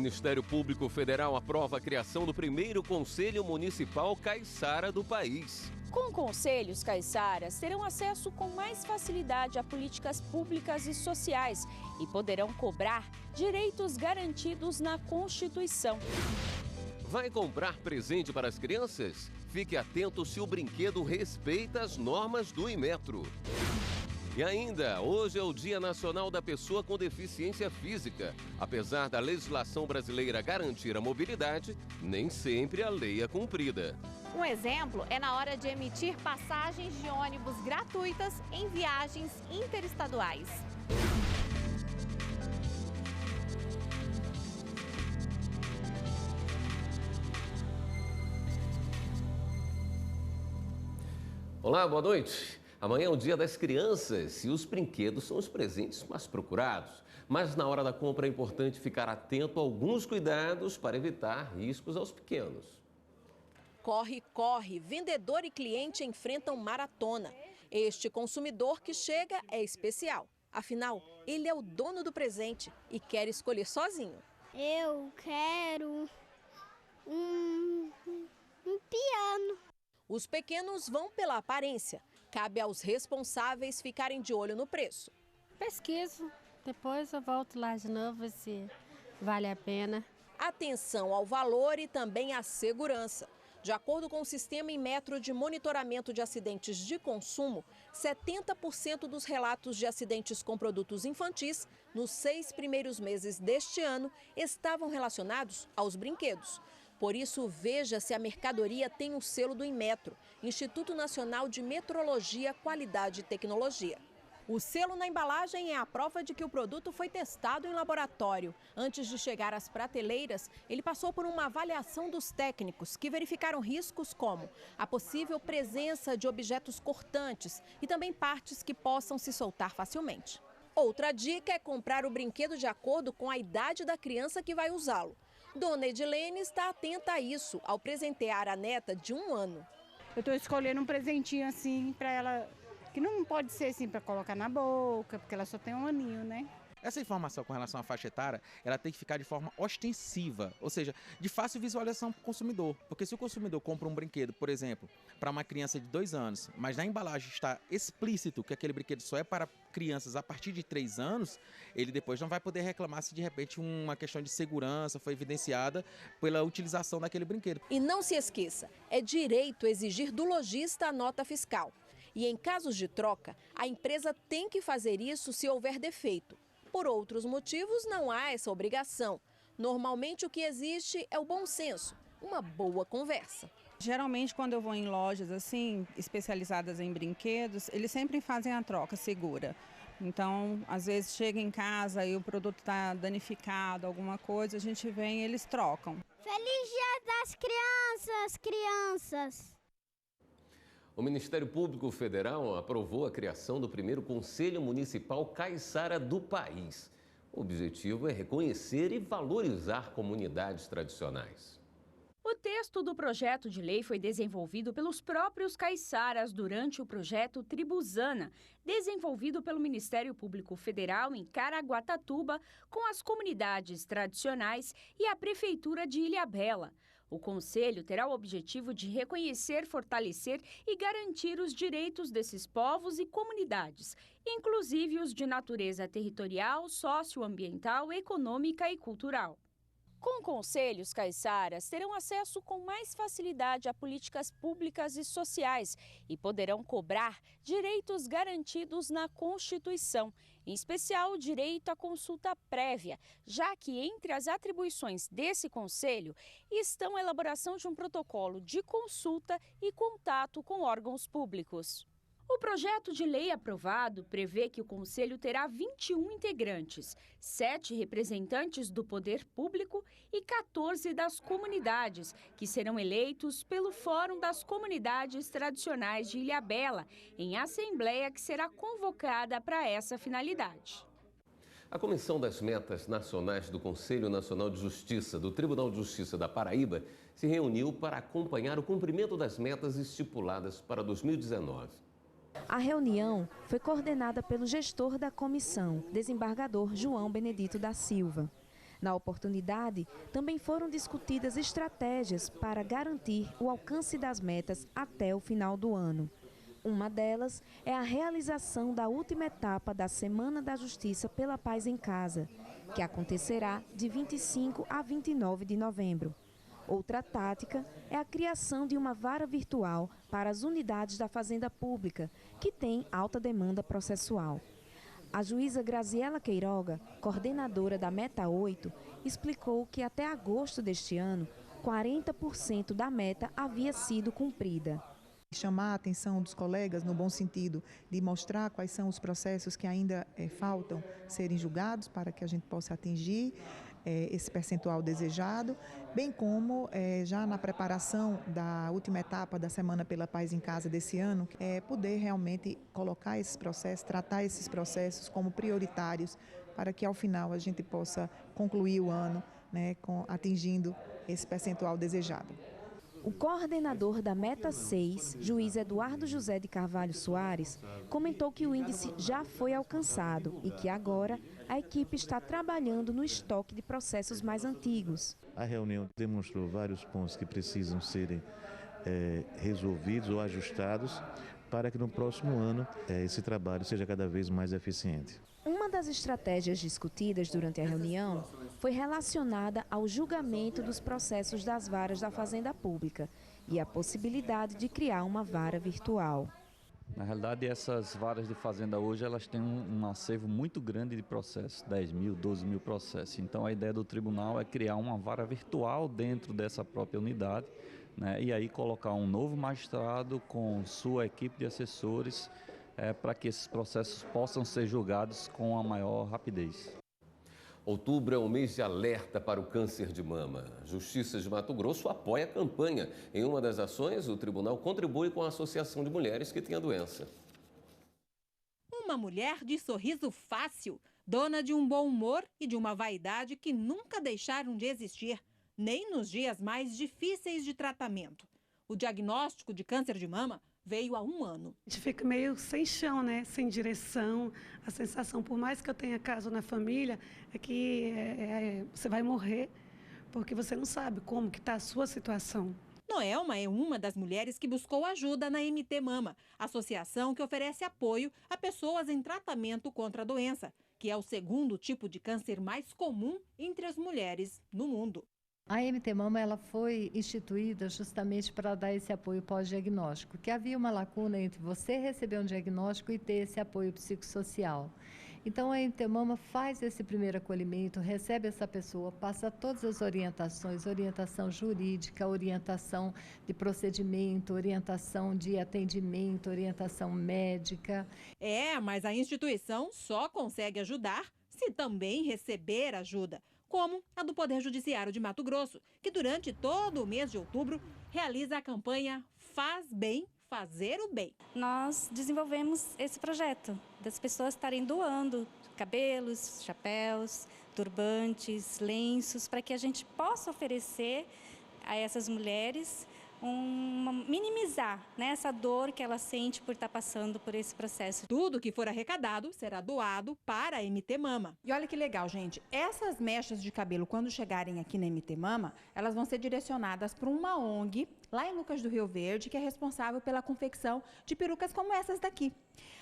Ministério Público Federal aprova a criação do primeiro Conselho Municipal Caiçara do país. Com conselhos caiçaras, terão acesso com mais facilidade a políticas públicas e sociais e poderão cobrar direitos garantidos na Constituição. Vai comprar presente para as crianças? Fique atento se o brinquedo respeita as normas do Inmetro. E ainda, hoje é o Dia Nacional da Pessoa com Deficiência Física. Apesar da legislação brasileira garantir a mobilidade, nem sempre a lei é cumprida. Um exemplo é na hora de emitir passagens de ônibus gratuitas em viagens interestaduais. Olá, boa noite. Amanhã é o Dia das Crianças e os brinquedos são os presentes mais procurados. Mas na hora da compra é importante ficar atento a alguns cuidados para evitar riscos aos pequenos. Corre, corre, vendedor e cliente enfrentam maratona. Este consumidor que chega é especial. Afinal, ele é o dono do presente e quer escolher sozinho. Eu quero um piano. Os pequenos vão pela aparência. Cabe aos responsáveis ficarem de olho no preço. Pesquiso, depois eu volto lá de novo se vale a pena. Atenção ao valor e também à segurança. De acordo com o Sistema Inmetro de Monitoramento de Acidentes de Consumo, 70% dos relatos de acidentes com produtos infantis nos 6 primeiros meses deste ano estavam relacionados aos brinquedos. Por isso, veja se a mercadoria tem o selo do Inmetro, Instituto Nacional de Metrologia, Qualidade e Tecnologia. O selo na embalagem é a prova de que o produto foi testado em laboratório. Antes de chegar às prateleiras, ele passou por uma avaliação dos técnicos, que verificaram riscos como a possível presença de objetos cortantes e também partes que possam se soltar facilmente. Outra dica é comprar o brinquedo de acordo com a idade da criança que vai usá-lo. Dona Edilene está atenta a isso ao presentear a neta de 1 ano. Eu estou escolhendo um presentinho assim para ela, que não pode ser assim para colocar na boca, porque ela só tem 1 aninho, né? Essa informação com relação à faixa etária, ela tem que ficar de forma ostensiva, ou seja, de fácil visualização para o consumidor. Porque se o consumidor compra um brinquedo, por exemplo, para uma criança de 2 anos, mas na embalagem está explícito que aquele brinquedo só é para crianças a partir de 3 anos, ele depois não vai poder reclamar se de repente uma questão de segurança foi evidenciada pela utilização daquele brinquedo. E não se esqueça, é direito exigir do lojista a nota fiscal. E em casos de troca, a empresa tem que fazer isso se houver defeito. Por outros motivos, não há essa obrigação. Normalmente, o que existe é o bom senso, uma boa conversa. Geralmente, quando eu vou em lojas assim, especializadas em brinquedos, eles sempre fazem a troca segura. Então, às vezes chega em casa e o produto está danificado, alguma coisa, a gente vem e eles trocam. Feliz Dia das crianças! O Ministério Público Federal aprovou a criação do primeiro Conselho Municipal Caiçara do país. O objetivo é reconhecer e valorizar comunidades tradicionais. O texto do projeto de lei foi desenvolvido pelos próprios caiçaras durante o projeto Tribuzana, desenvolvido pelo Ministério Público Federal em Caraguatatuba, com as comunidades tradicionais e a Prefeitura de Ilhabela. O Conselho terá o objetivo de reconhecer, fortalecer e garantir os direitos desses povos e comunidades, inclusive os de natureza territorial, socioambiental, econômica e cultural. Com conselhos caiçaras, terão acesso com mais facilidade a políticas públicas e sociais e poderão cobrar direitos garantidos na Constituição, em especial o direito à consulta prévia, já que entre as atribuições desse conselho estão a elaboração de um protocolo de consulta e contato com órgãos públicos. O projeto de lei aprovado prevê que o Conselho terá 21 integrantes, 7 representantes do poder público e 14 das comunidades, que serão eleitos pelo Fórum das Comunidades Tradicionais de Ilhabela, em assembleia que será convocada para essa finalidade. A Comissão das Metas Nacionais do Conselho Nacional de Justiça do Tribunal de Justiça da Paraíba se reuniu para acompanhar o cumprimento das metas estipuladas para 2019. A reunião foi coordenada pelo gestor da comissão, desembargador João Benedito da Silva. Na oportunidade, também foram discutidas estratégias para garantir o alcance das metas até o final do ano. Uma delas é a realização da última etapa da Semana da Justiça pela Paz em Casa, que acontecerá de 25 a 29 de novembro. Outra tática é a criação de uma vara virtual para as unidades da Fazenda Pública, que tem alta demanda processual. A juíza Graziela Queiroga, coordenadora da Meta 8, explicou que até agosto deste ano, 40% da meta havia sido cumprida. Chamar a atenção dos colegas, no bom sentido, de mostrar quais são os processos que ainda faltam serem julgados para que a gente possa atingir esse percentual desejado, bem como já na preparação da última etapa da Semana pela Paz em Casa desse ano, poder realmente colocar esses processos, tratar esses processos como prioritários para que ao final a gente possa concluir o ano, né, atingindo esse percentual desejado. O coordenador da Meta 6, juiz Eduardo José de Carvalho Soares, comentou que o índice já foi alcançado e que agora a equipe está trabalhando no estoque de processos mais antigos. A reunião demonstrou vários pontos que precisam serem resolvidos ou ajustados para que no próximo ano esse trabalho seja cada vez mais eficiente. Uma das estratégias discutidas durante a reunião foi relacionada ao julgamento dos processos das varas da Fazenda Pública e a possibilidade de criar uma vara virtual. Na realidade, essas varas de fazenda hoje elas têm um acervo muito grande de processos, 10 mil, 12 mil processos. Então a ideia do tribunal é criar uma vara virtual dentro dessa própria unidade, né? E aí colocar um novo magistrado com sua equipe de assessores para que esses processos possam ser julgados com a maior rapidez. Outubro é um mês de alerta para o câncer de mama. A Justiça de Mato Grosso apoia a campanha. Em uma das ações, o tribunal contribui com a Associação de Mulheres que tem a doença. Uma mulher de sorriso fácil, dona de um bom humor e de uma vaidade que nunca deixaram de existir, nem nos dias mais difíceis de tratamento. O diagnóstico de câncer de mama veio há 1 ano. A gente fica meio sem chão, né? Sem direção. A sensação, por mais que eu tenha caso na família, é que você vai morrer porque você não sabe como que está a sua situação. Noelma é uma das mulheres que buscou ajuda na MT Mama, associação que oferece apoio a pessoas em tratamento contra a doença, que é o segundo tipo de câncer mais comum entre as mulheres no mundo. A MT Mama ela foi instituída justamente para dar esse apoio pós-diagnóstico, que havia uma lacuna entre você receber um diagnóstico e ter esse apoio psicossocial. Então a MT Mama faz esse primeiro acolhimento, recebe essa pessoa, passa todas as orientações, orientação jurídica, orientação de procedimento, orientação de atendimento, orientação médica. Mas a instituição só consegue ajudar se também receber ajuda, como a do Poder Judiciário de Mato Grosso, que durante todo o mês de outubro realiza a campanha Faz Bem, Fazer o Bem. Nós desenvolvemos esse projeto das pessoas estarem doando cabelos, chapéus, turbantes, lenços, para que a gente possa oferecer a essas mulheres minimizar, né, essa dor que ela sente por estar passando por esse processo. Tudo que for arrecadado será doado para a MT Mama. E olha que legal, gente, essas mechas de cabelo, quando chegarem aqui na MT Mama, elas vão ser direcionadas para uma ONG, lá em Lucas do Rio Verde, que é responsável pela confecção de perucas como essas daqui.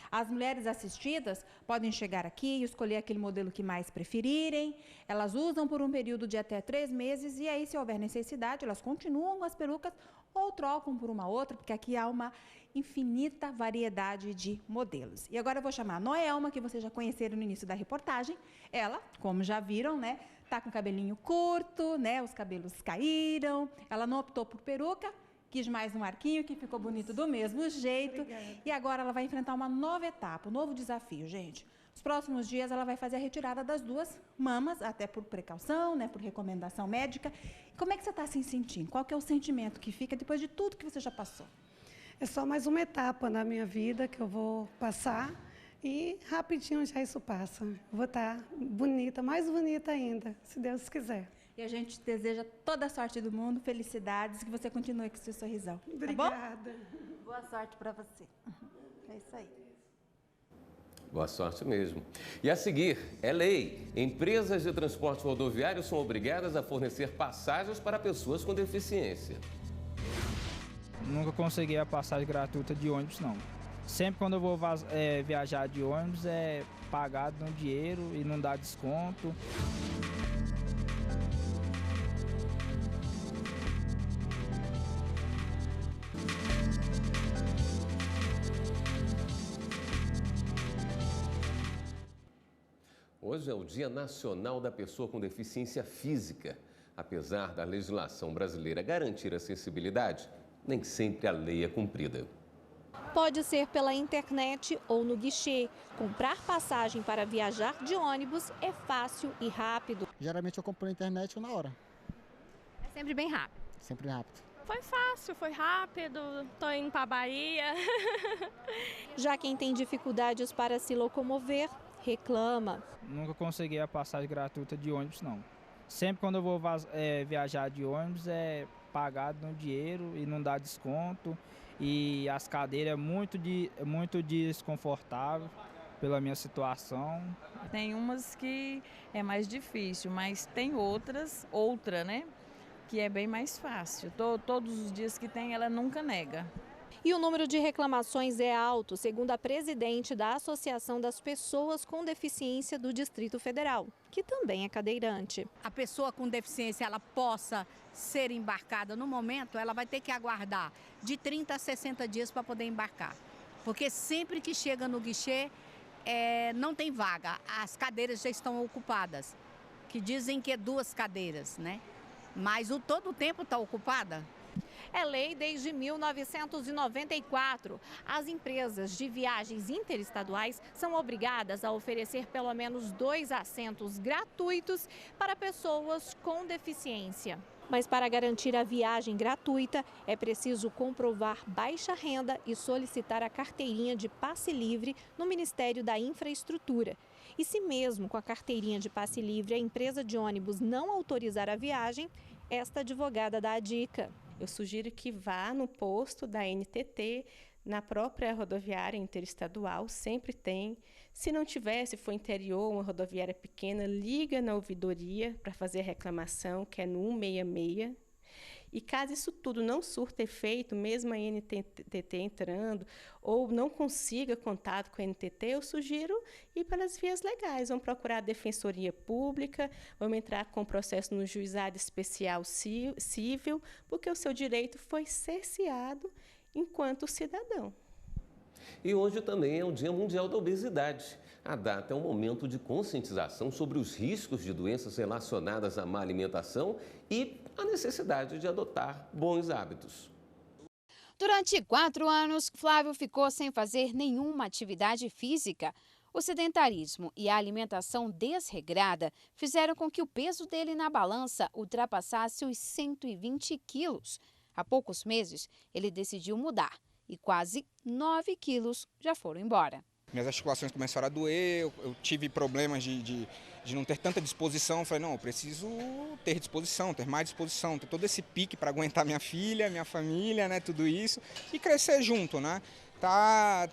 As mulheres assistidas podem chegar aqui e escolher aquele modelo que mais preferirem. Elas usam por um período de até 3 meses e aí, se houver necessidade, elas continuam com as perucas ou trocam por uma outra, porque aqui há uma infinita variedade de modelos. E agora eu vou chamar a Noelma, que vocês já conheceram no início da reportagem. Ela, como já viram, né, tá com o cabelinho curto, né, os cabelos caíram. Ela não optou por peruca, quis mais um arquinho que ficou bonito do mesmo jeito. Obrigada. E agora ela vai enfrentar uma nova etapa, um novo desafio, gente. Nos próximos dias ela vai fazer a retirada das 2 mamas, até por precaução, né, por recomendação médica. Como é que você está se sentindo? Qual que é o sentimento que fica depois de tudo que você já passou? É só mais uma etapa na minha vida que eu vou passar e rapidinho já isso passa. Eu vou estar bonita, mais bonita ainda, se Deus quiser. E a gente deseja toda a sorte do mundo, felicidades, que você continue com o seu sorrisão. Obrigada. Tá bom? Boa sorte para você. É isso aí. Boa sorte mesmo. E a seguir, é lei. Empresas de transporte rodoviário são obrigadas a fornecer passagens para pessoas com deficiência. Nunca consegui a passagem gratuita de ônibus, não. Sempre quando eu vou viajar de ônibus é pagado no dinheiro e não dá desconto. Hoje é o Dia Nacional da Pessoa com Deficiência Física. Apesar da legislação brasileira garantir acessibilidade, nem sempre a lei é cumprida. Pode ser pela internet ou no guichê. Comprar passagem para viajar de ônibus é fácil e rápido. Geralmente eu compro na internet ou na hora. É sempre bem rápido. Sempre rápido. Foi fácil, foi rápido, tô indo para a Bahia. Já quem tem dificuldades para se locomover, reclama. Nunca consegui a passagem gratuita de ônibus, não. Sempre quando eu vou viajar de ônibus é pagado no dinheiro e não dá desconto. E as cadeiras é muito desconfortável pela minha situação. Tem umas que é mais difícil, mas tem outra, né, que é bem mais fácil. Todos os dias que tem, ela nunca nega. E o número de reclamações é alto, segundo a presidente da Associação das Pessoas com Deficiência do Distrito Federal, que também é cadeirante. A pessoa com deficiência ela possa ser embarcada no momento, ela vai ter que aguardar de 30 a 60 dias para poder embarcar. Porque sempre que chega no guichê, não tem vaga, as cadeiras já estão ocupadas, que dizem que é 2 cadeiras, né? Mas todo o tempo está ocupada. É lei desde 1994. As empresas de viagens interestaduais são obrigadas a oferecer pelo menos 2 assentos gratuitos para pessoas com deficiência. Mas para garantir a viagem gratuita, é preciso comprovar baixa renda e solicitar a carteirinha de passe livre no Ministério da Infraestrutura. E se mesmo com a carteirinha de passe livre a empresa de ônibus não autorizar a viagem, esta advogada dá a dica. Eu sugiro que vá no posto da NTT, na própria rodoviária interestadual, sempre tem. Se não tiver, se for interior, uma rodoviária pequena, liga na ouvidoria para fazer a reclamação, que é no 166. E caso isso tudo não surta efeito, mesmo a NTT entrando, ou não consiga contato com a NTT, eu sugiro ir para as vias legais. Vamos procurar a Defensoria Pública, vamos entrar com processo no Juizado Especial Civil, porque o seu direito foi cerceado enquanto cidadão. E hoje também é o Dia Mundial da Obesidade. A data é um momento de conscientização sobre os riscos de doenças relacionadas à má alimentação e a necessidade de adotar bons hábitos. Durante 4 anos, Flávio ficou sem fazer nenhuma atividade física. O sedentarismo e a alimentação desregrada fizeram com que o peso dele na balança ultrapassasse os 120 quilos. Há poucos meses, ele decidiu mudar e quase 9 quilos já foram embora. Minhas articulações começaram a doer, eu tive problemas de não ter tanta disposição. Eu falei, não, eu preciso ter disposição, ter mais disposição, ter todo esse pique para aguentar minha filha, minha família, né, tudo isso, e crescer junto, né?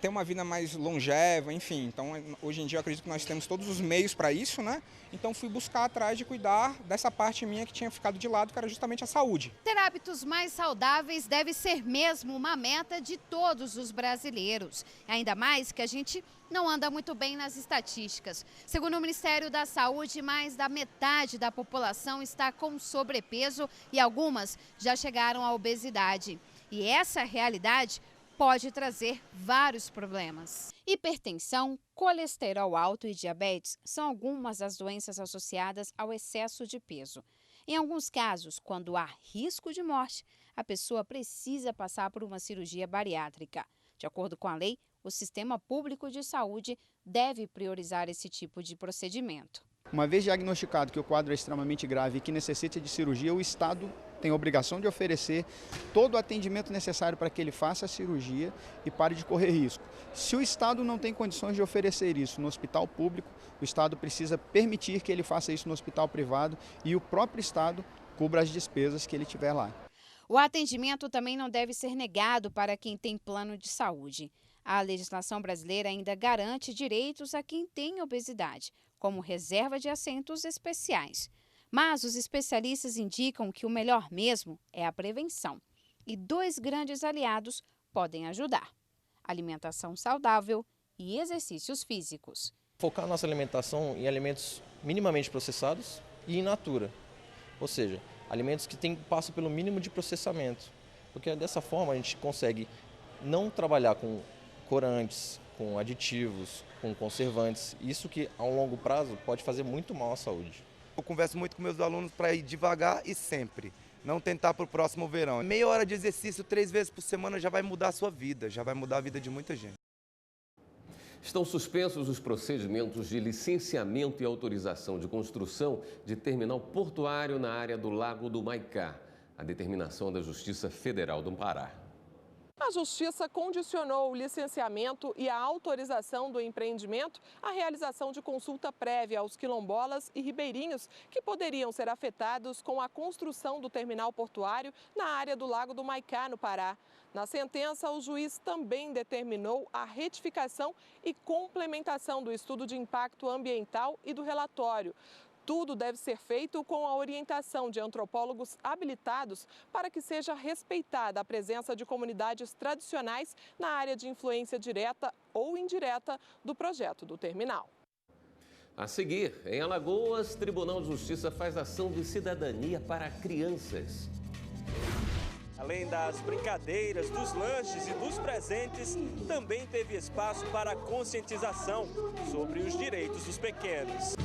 Ter uma vida mais longeva, enfim. Então, hoje em dia, eu acredito que nós temos todos os meios para isso, né? Então, fui buscar atrás de cuidar dessa parte minha que tinha ficado de lado, que era justamente a saúde. Ter hábitos mais saudáveis deve ser mesmo uma meta de todos os brasileiros. Ainda mais que a gente não anda muito bem nas estatísticas. Segundo o Ministério da Saúde, mais da metade da população está com sobrepeso e algumas já chegaram à obesidade. E essa realidade pode trazer vários problemas. Hipertensão, colesterol alto e diabetes são algumas das doenças associadas ao excesso de peso. Em alguns casos, quando há risco de morte, a pessoa precisa passar por uma cirurgia bariátrica. De acordo com a lei, o Sistema Público de Saúde deve priorizar esse tipo de procedimento. Uma vez diagnosticado que o quadro é extremamente grave e que necessita de cirurgia, o Estado tem a obrigação de oferecer todo o atendimento necessário para que ele faça a cirurgia e pare de correr risco. Se o Estado não tem condições de oferecer isso no hospital público, o Estado precisa permitir que ele faça isso no hospital privado e o próprio Estado cubra as despesas que ele tiver lá. O atendimento também não deve ser negado para quem tem plano de saúde. A legislação brasileira ainda garante direitos a quem tem obesidade, como reserva de assentos especiais. Mas os especialistas indicam que o melhor mesmo é a prevenção. E 2 grandes aliados podem ajudar: alimentação saudável e exercícios físicos. Focar nossa alimentação em alimentos minimamente processados e in natura, ou seja, alimentos que passam pelo mínimo de processamento, porque dessa forma a gente consegue não trabalhar com corantes, com aditivos, com conservantes, isso que ao longo prazo pode fazer muito mal à saúde. Eu converso muito com meus alunos para ir devagar e sempre, não tentar para o próximo verão. Meia hora de exercício 3 vezes por semana já vai mudar a sua vida, já vai mudar a vida de muita gente. Estão suspensos os procedimentos de licenciamento e autorização de construção de terminal portuário na área do Lago do Maicá. A determinação da Justiça Federal do Pará. A Justiça condicionou o licenciamento e a autorização do empreendimento à realização de consulta prévia aos quilombolas e ribeirinhos que poderiam ser afetados com a construção do terminal portuário na área do Lago do Maicá, no Pará. Na sentença, o juiz também determinou a retificação e complementação do estudo de impacto ambiental e do relatório. Tudo deve ser feito com a orientação de antropólogos habilitados para que seja respeitada a presença de comunidades tradicionais na área de influência direta ou indireta do projeto do terminal. A seguir, em Alagoas, Tribunal de Justiça faz ação de cidadania para crianças. Além das brincadeiras, dos lanches e dos presentes, também teve espaço para conscientização sobre os direitos dos pequenos.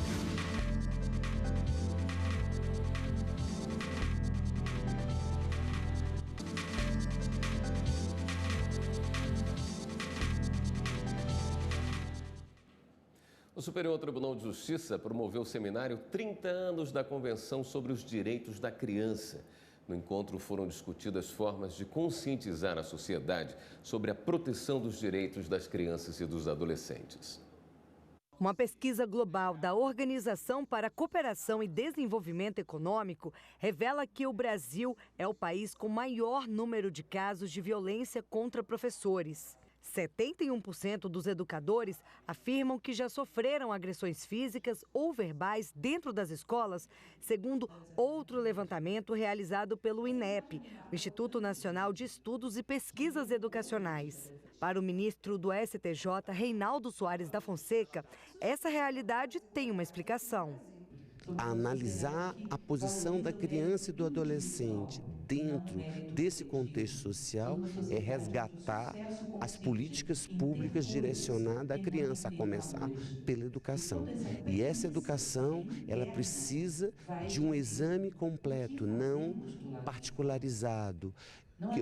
O Superior Tribunal de Justiça promoveu o seminário 30 anos da Convenção sobre os Direitos da Criança. No encontro foram discutidas formas de conscientizar a sociedade sobre a proteção dos direitos das crianças e dos adolescentes. Uma pesquisa global da Organização para a Cooperação e Desenvolvimento Econômico revela que o Brasil é o país com maior número de casos de violência contra professores. 71% dos educadores afirmam que já sofreram agressões físicas ou verbais dentro das escolas, segundo outro levantamento realizado pelo INEP, o Instituto Nacional de Estudos e Pesquisas Educacionais. Para o ministro do STJ, Reinaldo Soares da Fonseca, essa realidade tem uma explicação. Analisar a posição da criança e do adolescente dentro desse contexto social é resgatar as políticas públicas direcionadas à criança, a começar pela educação. E essa educação, ela precisa de um exame completo, não particularizado,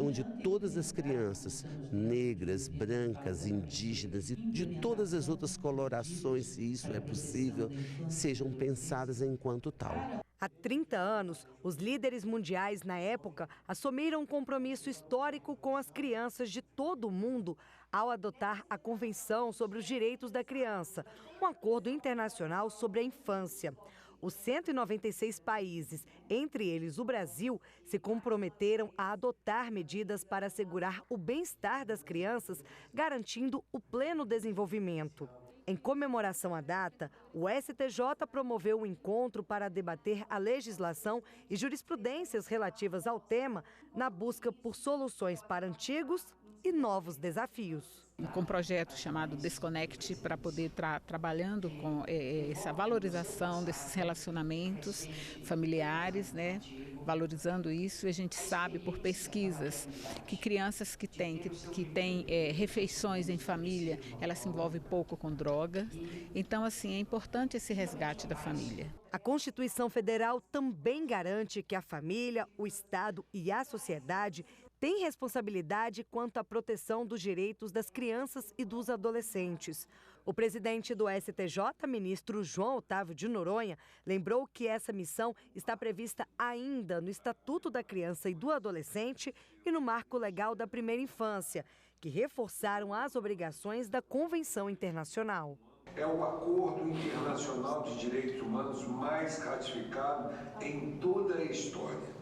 onde todas as crianças negras, brancas, indígenas e de todas as outras colorações, se isso é possível, sejam pensadas enquanto tal. Há 30 anos, os líderes mundiais na época assumiram um compromisso histórico com as crianças de todo o mundo ao adotar a Convenção sobre os Direitos da Criança, um acordo internacional sobre a infância. Os 196 países, entre eles o Brasil, se comprometeram a adotar medidas para assegurar o bem-estar das crianças, garantindo o pleno desenvolvimento. Em comemoração à data, o STJ promoveu um encontro para debater a legislação e jurisprudências relativas ao tema, na busca por soluções para antigos e novos desafios. Com um projeto chamado Desconect, para poder estar trabalhando com essa valorização desses relacionamentos familiares, né? Valorizando isso. A gente sabe por pesquisas que crianças que têm refeições em família, elas se envolvem pouco com droga. Então, assim, é importante esse resgate da família. A Constituição Federal também garante que a família, o Estado e a sociedade têm responsabilidade quanto à proteção dos direitos das crianças e dos adolescentes. O presidente do STJ, ministro João Otávio de Noronha, lembrou que essa missão está prevista ainda no Estatuto da Criança e do Adolescente e no Marco Legal da Primeira Infância, que reforçaram as obrigações da Convenção Internacional. É o acordo internacional de direitos humanos mais ratificado em toda a história.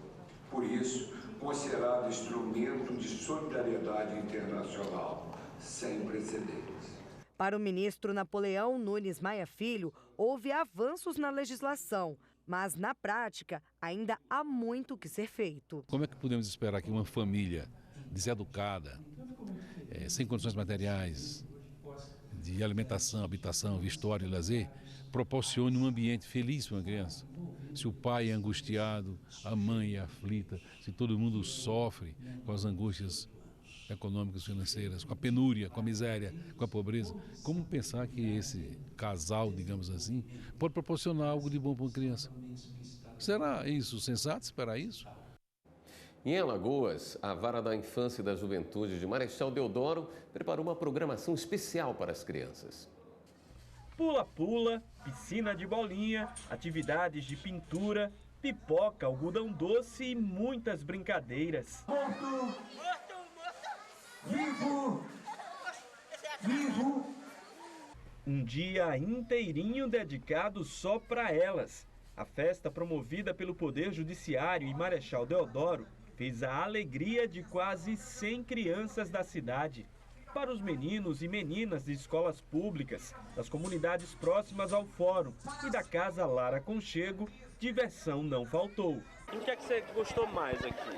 Por isso, considerado instrumento de solidariedade internacional, sem precedentes. Para o ministro Napoleão Nunes Maia Filho, houve avanços na legislação, mas na prática ainda há muito o que ser feito. Como é que podemos esperar que uma família deseducada, sem condições materiais, de alimentação, habitação, vestuário e lazer, proporcione um ambiente feliz para uma criança? Se o pai é angustiado, a mãe é aflita, se todo mundo sofre com as angústias econômicas, financeiras, com a penúria, com a miséria, com a pobreza, como pensar que esse casal, digamos assim, pode proporcionar algo de bom para uma criança? Será isso sensato, esperar isso? Em Alagoas, a Vara da Infância e da Juventude de Marechal Deodoro preparou uma programação especial para as crianças. Pula-pula, piscina de bolinha, atividades de pintura, pipoca, algodão doce e muitas brincadeiras. Vivo! Vivo! Um dia inteirinho dedicado só para elas. A festa, promovida pelo Poder Judiciário e Marechal Deodoro, fez a alegria de quase 100 crianças da cidade. Para os meninos e meninas de escolas públicas, das comunidades próximas ao fórum e da Casa Lar Aconchego, diversão não faltou. E o que é que você gostou mais aqui?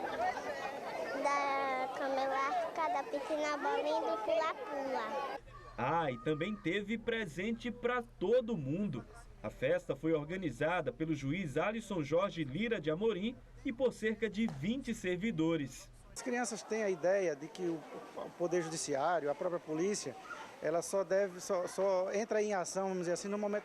Da cama elástica, da piscina bolinha e do pula-pula. Ah, e também teve presente para todo mundo. A festa foi organizada pelo juiz Alisson Jorge Lira de Amorim e por cerca de 20 servidores. As crianças têm a ideia de que o Poder Judiciário, a própria polícia, ela só entra em ação, vamos dizer assim, no momento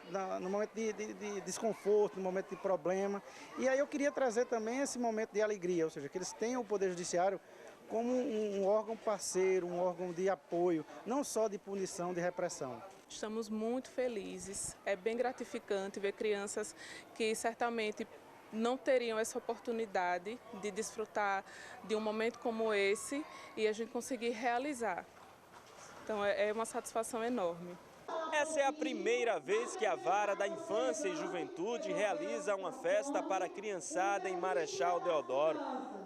de desconforto, no momento de problema. E aí eu queria trazer também esse momento de alegria, ou seja, que eles tenham o Poder Judiciário como um órgão parceiro, um órgão de apoio, não só de punição, de repressão. Estamos muito felizes, é bem gratificante ver crianças que certamente não teriam essa oportunidade de desfrutar de um momento como esse e a gente conseguir realizar. Então é uma satisfação enorme. Essa é a primeira vez que a Vara da Infância e Juventude realiza uma festa para a criançada em Marechal Deodoro.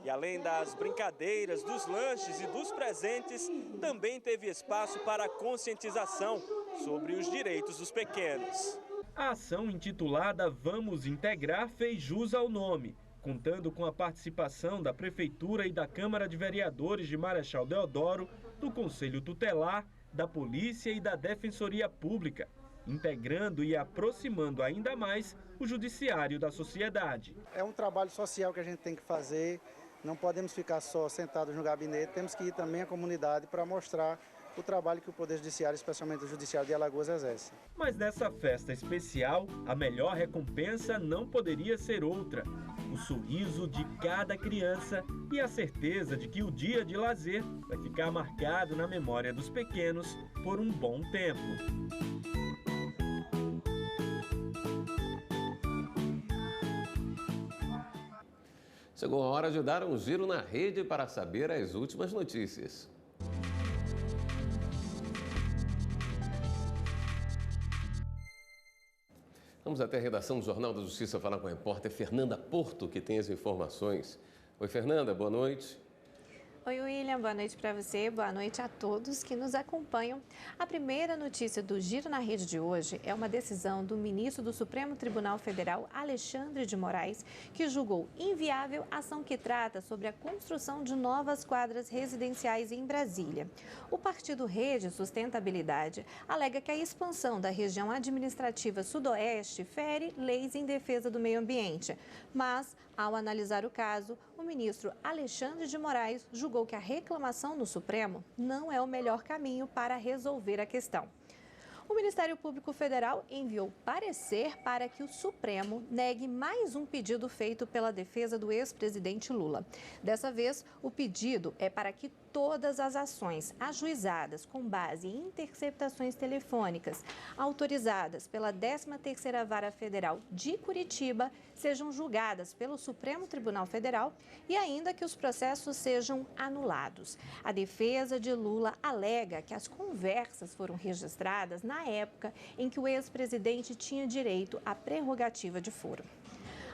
E além das brincadeiras, dos lanches e dos presentes, também teve espaço para a conscientização sobre os direitos dos pequenos. A ação intitulada Vamos Integrar fez jus ao nome, contando com a participação da Prefeitura e da Câmara de Vereadores de Marechal Deodoro, do Conselho Tutelar, da Polícia e da Defensoria Pública, integrando e aproximando ainda mais o judiciário da sociedade. É um trabalho social que a gente tem que fazer, não podemos ficar só sentados no gabinete, temos que ir também à comunidade para mostrar o trabalho que o Poder Judiciário, especialmente o Judiciário de Alagoas, exerce. Mas nessa festa especial, a melhor recompensa não poderia ser outra: o sorriso de cada criança e a certeza de que o dia de lazer vai ficar marcado na memória dos pequenos por um bom tempo. Chegou a hora de dar um giro na rede para saber as últimas notícias. Vamos até a redação do Jornal da Justiça falar com a repórter Fernanda Porto, que tem as informações. Oi, Fernanda, boa noite. Oi, William, boa noite para você, boa noite a todos que nos acompanham. A primeira notícia do Giro na Rede de hoje é uma decisão do ministro do Supremo Tribunal Federal, Alexandre de Moraes, que julgou inviável a ação que trata sobre a construção de novas quadras residenciais em Brasília. O partido Rede Sustentabilidade alega que a expansão da região administrativa sudoeste fere leis em defesa do meio ambiente, mas, ao analisar o caso, o ministro Alexandre de Moraes julgou que a reclamação no Supremo não é o melhor caminho para resolver a questão. O Ministério Público Federal enviou parecer para que o Supremo negue mais um pedido feito pela defesa do ex-presidente Lula. Dessa vez, o pedido é para que todas as ações ajuizadas com base em interceptações telefônicas autorizadas pela 13ª Vara Federal de Curitiba sejam julgadas pelo Supremo Tribunal Federal e ainda que os processos sejam anulados. A defesa de Lula alega que as conversas foram registradas na época em que o ex-presidente tinha direito à prerrogativa de foro.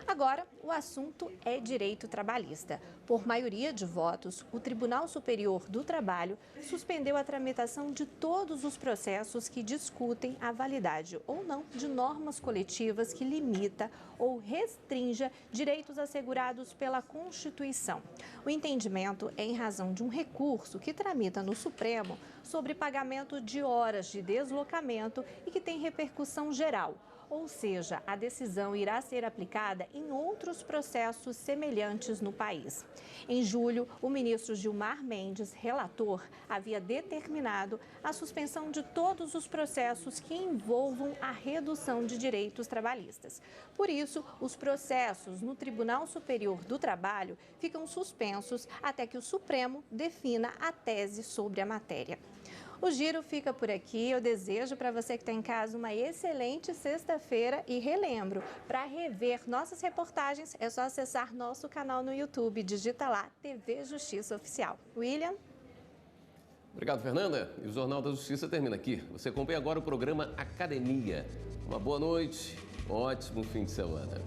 Agora, o assunto é direito trabalhista. Por maioria de votos, o Tribunal Superior do Trabalho suspendeu a tramitação de todos os processos que discutem a validade ou não de normas coletivas que limita ou restrinja direitos assegurados pela Constituição. O entendimento é em razão de um recurso que tramita no Supremo sobre pagamento de horas de deslocamento e que tem repercussão geral. Ou seja, a decisão irá ser aplicada em outros processos semelhantes no país. Em julho, o ministro Gilmar Mendes, relator, havia determinado a suspensão de todos os processos que envolvam a redução de direitos trabalhistas. Por isso, os processos no Tribunal Superior do Trabalho ficam suspensos até que o Supremo defina a tese sobre a matéria. O Giro fica por aqui. Eu desejo para você que está em casa uma excelente sexta-feira e relembro, para rever nossas reportagens é só acessar nosso canal no YouTube, digita lá TV Justiça Oficial. William? Obrigado, Fernanda. E o Jornal da Justiça termina aqui. Você acompanha agora o programa Academia. Uma boa noite, ótimo fim de semana.